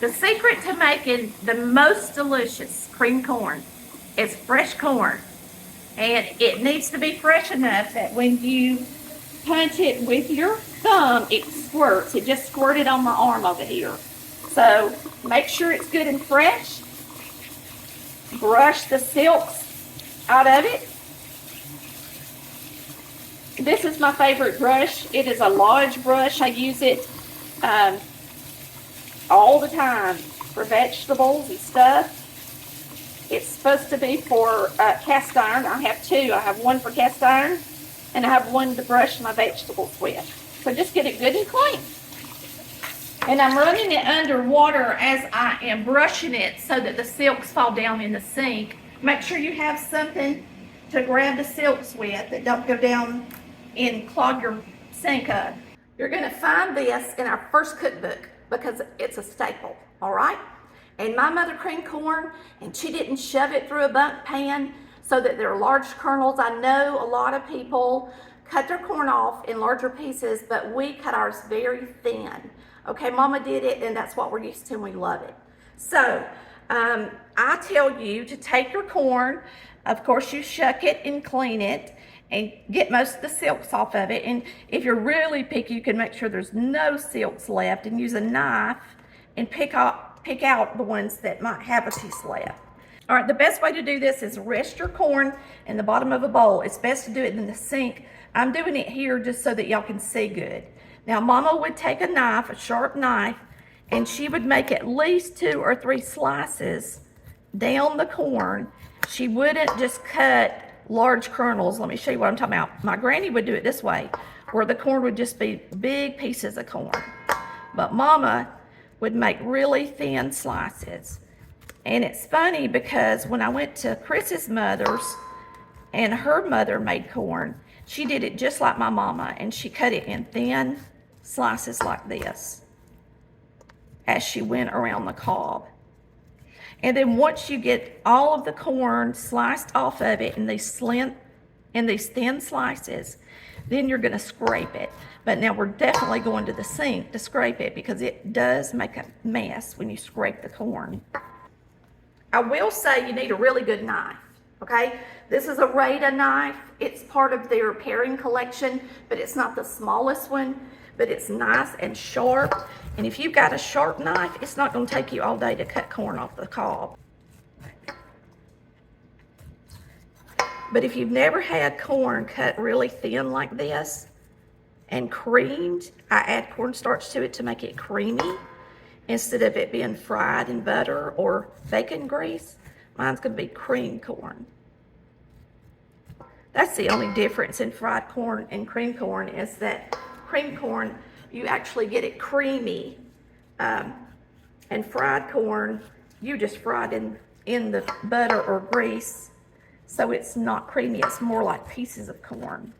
The secret to making the most delicious cream corn is fresh corn. And it needs to be fresh enough that when you punch it with your thumb, it squirts. It just squirted on my arm over here. So make sure it's good and fresh. Brush the silks out of it. This is my favorite brush. It is a Lodge brush. I use it all the time for vegetables and stuff. It's supposed to be for cast iron. I have two. I have one for cast iron, and I have one to brush my vegetables with. So just get it good and clean. And I'm running it under water as I am brushing it so that the silks fall down in the sink. Make sure you have something to grab the silks with that don't go down and clog your sink up. You're going to find this in our first cookbook because it's a staple, all right? And my mother creamed corn, and she didn't shove it through a bundt pan so that there are large kernels. I know a lot of people cut their corn off in larger pieces, but we cut ours very thin. Okay, Mama did it, and that's what we're used to, and we love it. So I tell you to take your corn. Of course, you shuck it and clean it and get most of the silks off of it. And if you're really picky, you can make sure there's no silks left and use a knife and pick out the ones that might have a piece left. All right, the best way to do this is rest your corn in the bottom of a bowl. It's best to do it in the sink. I'm doing it here just so that y'all can see good. Now, Mama would take a knife, a sharp knife, and she would make at least 2 or 3 slices down the corn. She wouldn't just cut large kernels. Let me show you what I'm talking about. My granny would do it this way, where the corn would just be big pieces of corn. But Mama would make really thin slices. And it's funny because when I went to Chris's mother's and her mother made corn, she did it just like my mama, and she cut it in thin slices like this as she went around the cob. And then once you get all of the corn sliced off of it in these thin slices, then you're going to scrape it. But now we're definitely going to the sink to scrape it because it does make a mess when you scrape the corn. I will say you need a really good knife, okay? This is a Rada knife. It's part of their paring collection, but it's not the smallest one, but it's nice and sharp. And if you've got a sharp knife, it's not going to take you all day to cut corn off the cob. But if you've never had corn cut really thin like this and creamed, I add cornstarch to it to make it creamy instead of it being fried in butter or bacon grease. Mine's going to be creamed corn. That's the only difference in fried corn and creamed corn, is that creamed corn, you actually get it creamy, and fried corn, you just fry it in the butter or grease, so it's not creamy. It's more like pieces of corn.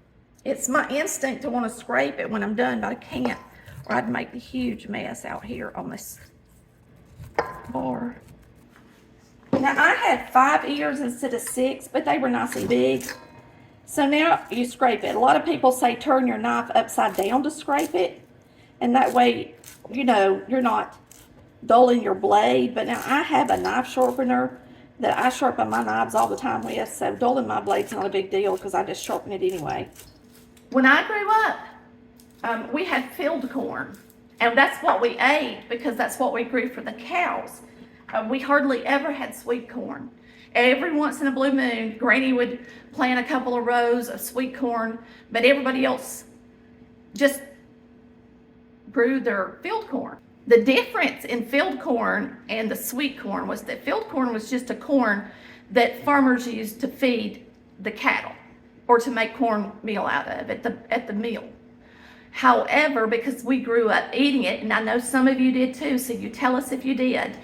It's my instinct to want to scrape it when I'm done, but I can't, or I'd make a huge mess out here on this bar. Now, I had 5 ears instead of 6, but they were nice and big. So now you scrape it. A lot of people say turn your knife upside down to scrape it, and that way, you know, you're not dulling your blade. But now I have a knife sharpener that I sharpen my knives all the time with, so dulling my blade's not a big deal because I just sharpen it anyway. When I grew up, we had field corn, and that's what we ate because that's what we grew for the cows. We hardly ever had sweet corn. Every once in a blue moon, Granny would plant a couple of rows of sweet corn, but everybody else just grew their field corn. The difference in field corn and the sweet corn was that field corn was just a corn that farmers used to feed the cattle or to make cornmeal out of at the mill. However, because we grew up eating it, and I know some of you did too, so you tell us if you did,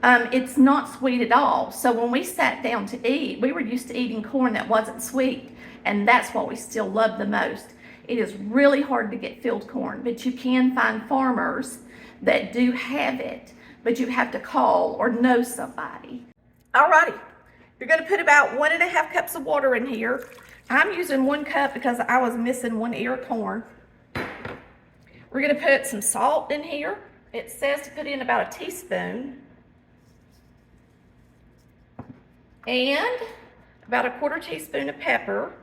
it's not sweet at all. So when we sat down to eat, we were used to eating corn that wasn't sweet, and that's what we still love the most. It is really hard to get field corn, but you can find farmers that do have it, but you have to call or know somebody. Alrighty, you're going to put about 1.5 cups of water in here. I'm using 1 cup because I was missing 1 ear of corn. We're going to put some salt in here. It says to put in about a teaspoon and about a 1/4 teaspoon of pepper.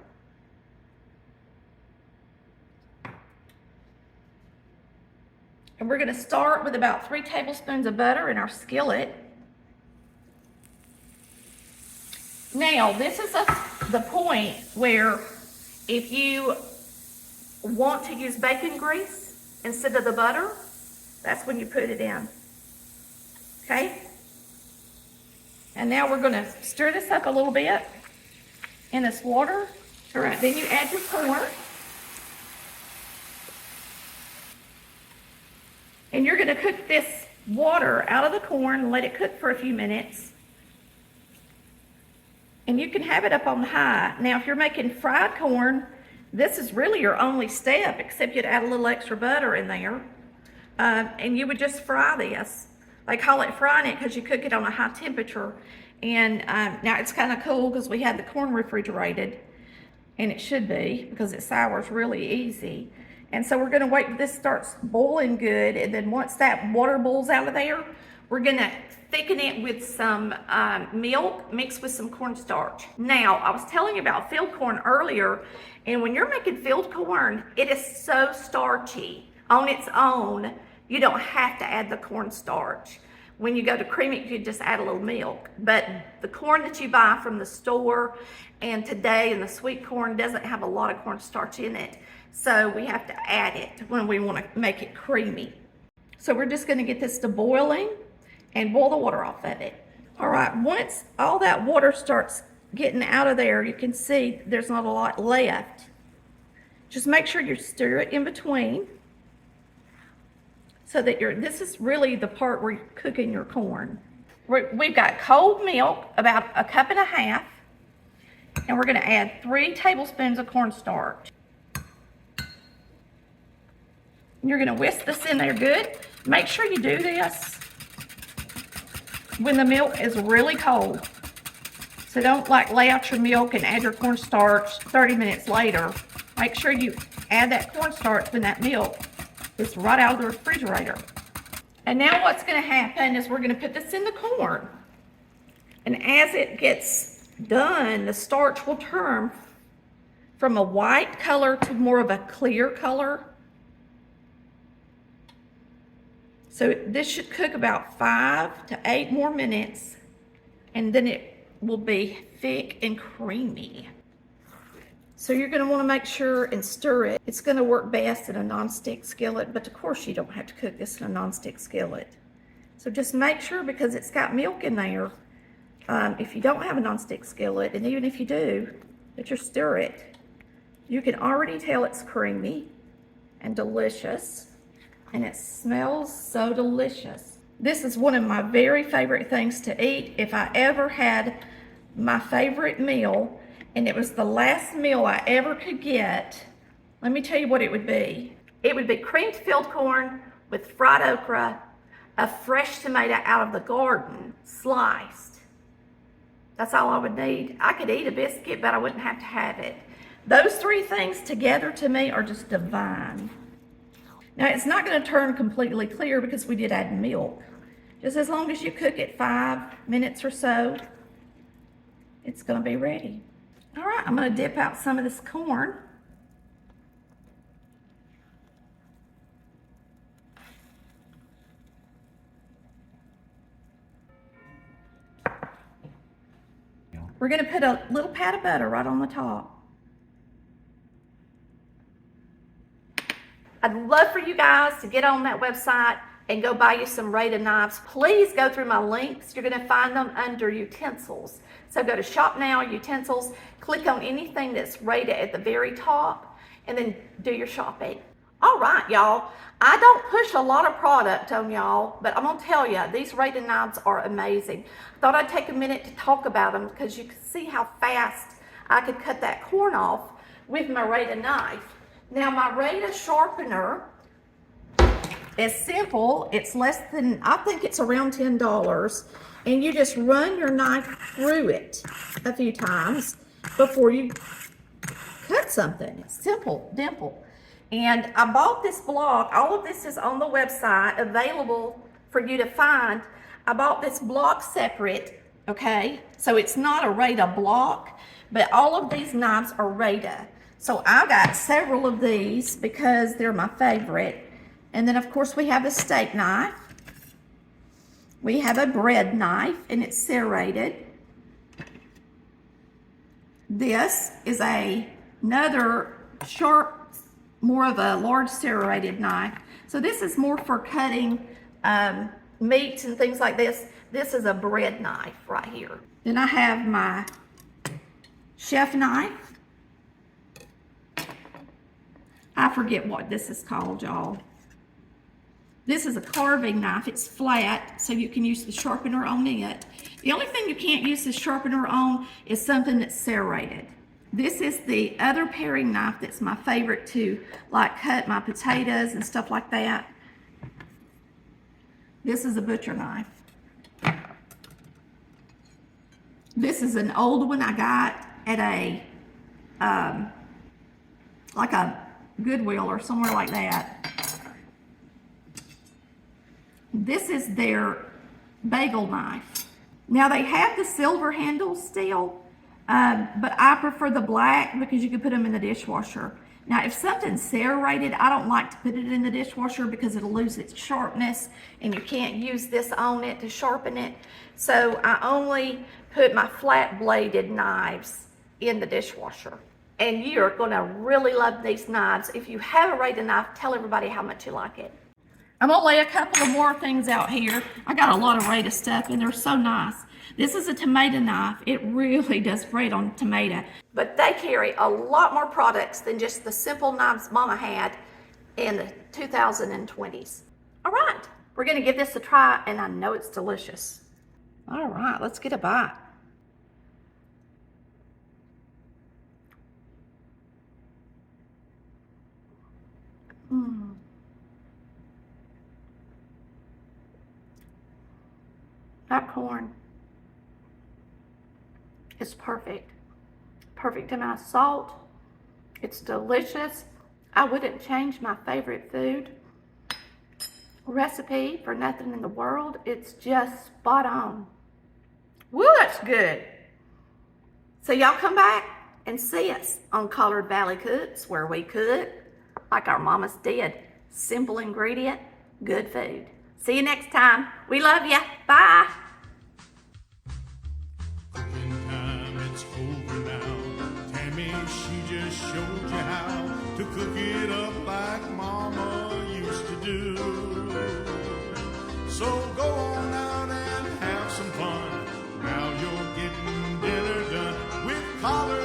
And we're going to start with about 3 tablespoons of butter in our skillet. Now, this is the point where if you want to use bacon grease instead of the butter, that's when you put it in. Okay? And now we're going to stir this up a little bit in this water. All right, then you add your corn. And you're going to cook this water out of the corn and let it cook for a few minutes. And you can have it up on high. Now, if you're making fried corn, this is really your only step, except you'd add a little extra butter in there. And you would just fry this. They call it frying it because you cook it on a high temperature. And now it's kind of cool because we had the corn refrigerated. And it should be because it sours really easy. And so we're going to wait till this starts boiling good. And then once that water boils out of there, we're going to thicken it with some milk mixed with some cornstarch. Now, I was telling you about field corn earlier. And when you're making field corn, it is so starchy on its own. You don't have to add the cornstarch. When you go to cream it, you just add a little milk. But the corn that you buy from the store and today, and the sweet corn doesn't have a lot of cornstarch in it. So we have to add it when we want to make it creamy. So we're just going to get this to boiling and boil the water off of it. All right, once all that water starts getting out of there, you can see there's not a lot left. Just make sure you stir it in between so that this is really the part where you're cooking your corn. We've got cold milk, about 1.5 cups, and we're going to add 3 tablespoons of cornstarch. You're going to whisk this in there good. Make sure you do this when the milk is really cold. So don't lay out your milk and add your cornstarch 30 minutes later. Make sure you add that cornstarch when that milk is right out of the refrigerator. And now what's going to happen is we're going to put this in the corn. And as it gets done, the starch will turn from a white color to more of a clear color. So this should cook about 5 to 8 more minutes, and then it will be thick and creamy. So you're going to want to make sure and stir it. It's going to work best in a nonstick skillet, but of course you don't have to cook this in a nonstick skillet. So just make sure, because it's got milk in there, if you don't have a nonstick skillet, and even if you do, that you stir it. You can already tell it's creamy and delicious. And it smells so delicious. This is one of my very favorite things to eat. If I ever had my favorite meal, and it was the last meal I ever could get, let me tell you what it would be. It would be creamed field corn with fried okra, a fresh tomato out of the garden, sliced. That's all I would need. I could eat a biscuit, but I wouldn't have to have it. Those 3 things together to me are just divine. Now, it's not going to turn completely clear because we did add milk. Just as long as you cook it 5 minutes or so, it's going to be ready. All right, I'm going to dip out some of this corn. We're going to put a little pat of butter right on the top. I'd love for you guys to get on that website and go buy you some Raida knives. Please go through my links. You're going to find them under utensils. So go to Shop Now, Utensils, click on anything that's Raida at the very top, and then do your shopping. All right, y'all. I don't push a lot of product on y'all, but I'm going to tell you, these Raida knives are amazing. I thought I'd take a minute to talk about them because you can see how fast I could cut that corn off with my Raida knife. Now, my Raida sharpener is simple. It's less than, I think it's around $10. And you just run your knife through it a few times before you cut something. It's simple, dimple. And I bought this block. All of this is on the website, available for you to find. I bought this block separate, okay? So it's not a Rata block, but all of these knives are Rata. So I got several of these because they're my favorite. And then of course we have a steak knife. We have a bread knife, and it's serrated. This is another sharp, more of a large serrated knife. So this is more for cutting meats and things like this. This is a bread knife right here. Then I have my chef knife. I forget what this is called, y'all. This is a carving knife. It's flat, so you can use the sharpener on it. The only thing you can't use the sharpener on is something that's serrated. This is the other paring knife that's my favorite to like cut my potatoes and stuff like that. This is a butcher knife. This is an old one I got at a like a Goodwill or somewhere like that. This is their bagel knife. Now they have the silver handles still, but I prefer the black because you can put them in the dishwasher. Now if something's serrated, I don't like to put it in the dishwasher because it'll lose its sharpness and you can't use this on it to sharpen it. So I only put my flat bladed knives in the dishwasher. And you're gonna really love these knives. If you have a Rata knife, tell everybody how much you like it. I'm gonna lay a couple of more things out here. I got a lot of Rata stuff and they're so nice. This is a tomato knife. It really does great on tomato. But they carry a lot more products than just the simple knives Mama had in the 2020s. All right, we're gonna give this a try and I know it's delicious. All right, let's get a bite. That corn is perfect. Perfect amount of salt. It's delicious. I wouldn't change my favorite food recipe for nothing in the world. It's just spot on. Woo, that's good. So y'all come back and see us on Collard Valley Cooks, where we cook like our mamas did. Simple ingredient, good food. See you next time. We love you. Bye. Cooking time, it's over now. Tammy, she just showed you how to cook it up like Mama used to do. So go on out and have some fun. Now you're getting dinner done with collard